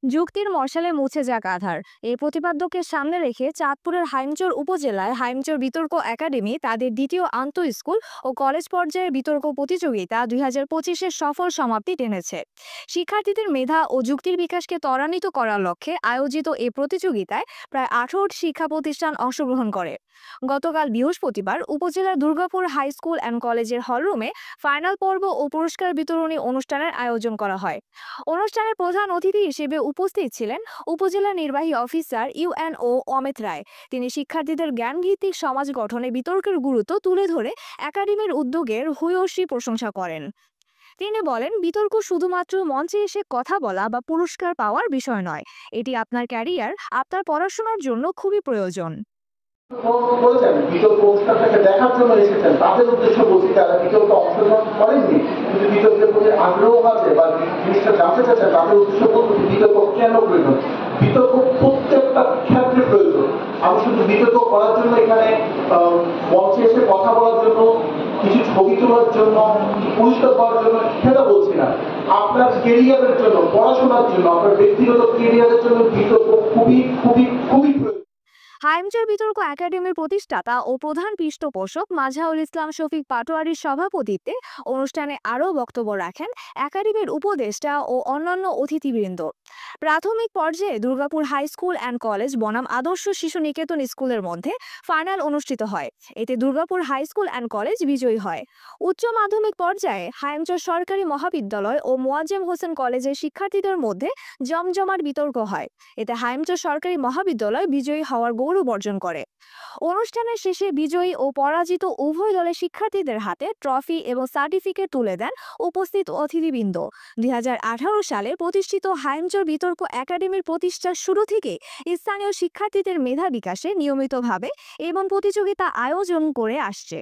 যুক্তির মশালে মুছে যাক আধার, এই প্রতিপাদ্যকে সামনে রেখে চাঁদপুরের হাইমচর উপজেলায় হাইমচর বিতর্ক একাডেমি তাদের দ্বিতীয় আন্ত স্কুল ও কলেজ পর্যায়ের বিতর্ক প্রতিযোগিতা 2025-এর সফল সমাপ্তি টেনেছে। শিক্ষার্থীদের মেধা ও যুক্তির বিকাশকে ত্বরান্বিত করার লক্ষ্যে আয়োজিত এই প্রতিযোগিতায় প্রায় 18টি শিক্ষা প্রতিষ্ঠান অংশগ্রহণ করে। গতকাল বৃহস্পতিবার উপজেলার দুর্গাপুর হাই স্কুল অ্যান্ড কলেজের হলরুমে ফাইনাল পর্ব ও পুরস্কার বিতরণী অনুষ্ঠানের আয়োজন করা হয়। অনুষ্ঠানের প্রধান অতিথি হিসেবে উপস্থিত ছিলেন উপজেলা নির্বাহী অফিসার ইউএনও অমিত রায়। তিনি শিক্ষার্থীদের জ্ঞানভিত্তিক সমাজ গঠনে বিতর্কের গুরুত্ব তুলে ধরে একাডেমির উদ্যোগের ভূয়সী প্রশংসা করেন। তিনি বলেন, বিতর্ক শুধুমাত্র মঞ্চে এসে কথা বলা বা পুরস্কার পাওয়ার বিষয় নয়, এটি আপনার ক্যারিয়ার, আপনার পড়াশোনার জন্য খুবই প্রয়োজন। বলেছেন বিতর্ক অনুষ্ঠানটাকে দেখার জন্য এসেছেন, তাদের উদ্দেশ্য বলছি যারা বিতর্কে অংশগ্রহণ করেননি কিন্তু বিতর্কের প্রতি আগ্রহ আছে বা জিনিসটা জানতে চাচ্ছেন, তাদের উদ্দেশ্য বলবো বিতর্ক কেন প্রয়োজন। বিতর্ক প্রত্যেকটা ক্ষেত্রে প্রয়োজন। আমি শুধু বিতর্ক করার জন্য এখানে মঞ্চে এসে কথা বলার জন্য, কিছু ছবি তোলার জন্য, পুরস্কার পাওয়ার জন্য সেটা বলছি না। আপনার কেরিয়ারের জন্য, পড়াশোনার জন্য, আপনার ব্যক্তিগত কেরিয়ারের জন্য বিতর্ক খুবই খুবই খুবই প্রয়োজন। হাইমচর বিতর্ক একাডেমির প্রতিষ্ঠাতা ও প্রধান পৃষ্ঠপোষক মাঝহারুল ইসলাম শফিক পাটোয়ারির সভাপতিত্বে অনুষ্ঠানে আরও বক্তব্য রাখেন একাডেমির উপদেষ্টা ও অন্যান্য অতিথিবৃন্দ। প্রাথমিক পর্যায়ে Durgapur high school and college বনাম আদর্শ শিশু নিকেতন স্কুলের মধ্যে ফাইনাল অনুষ্ঠিত হয়। এতে Durgapur high school and college বিজয়ী হয়। উচ্চ মাধ্যমিক পর্যায়ে হাইমচর সরকারি মহাবিদ্যালয় ও মোয়াজ্জেম হোসেন কলেজের শিক্ষার্থীদের মধ্যে জমজমাট বিতর্ক হয়। এতে হাইমচর সরকারি মহাবিদ্যালয় বিজয়ী হওয়ার গৌরব অর্জন করে। অনুষ্ঠানের শেষে বিজয়ী ও পরাজিত উভয় দলের শিক্ষার্থীদের হাতে ট্রফি এবং সার্টিফিকেট তুলে দেন উপস্থিত অতিথিবৃন্দ। 2018 সালে প্রতিষ্ঠিত হাইমচর বিতর্ক একাডেমির প্রতিষ্ঠার শুরু থেকে স্থানীয় শিক্ষার্থীদের মেধা বিকাশে নিয়মিতভাবে এবং প্রতিযোগিতা আয়োজন করে আসছে।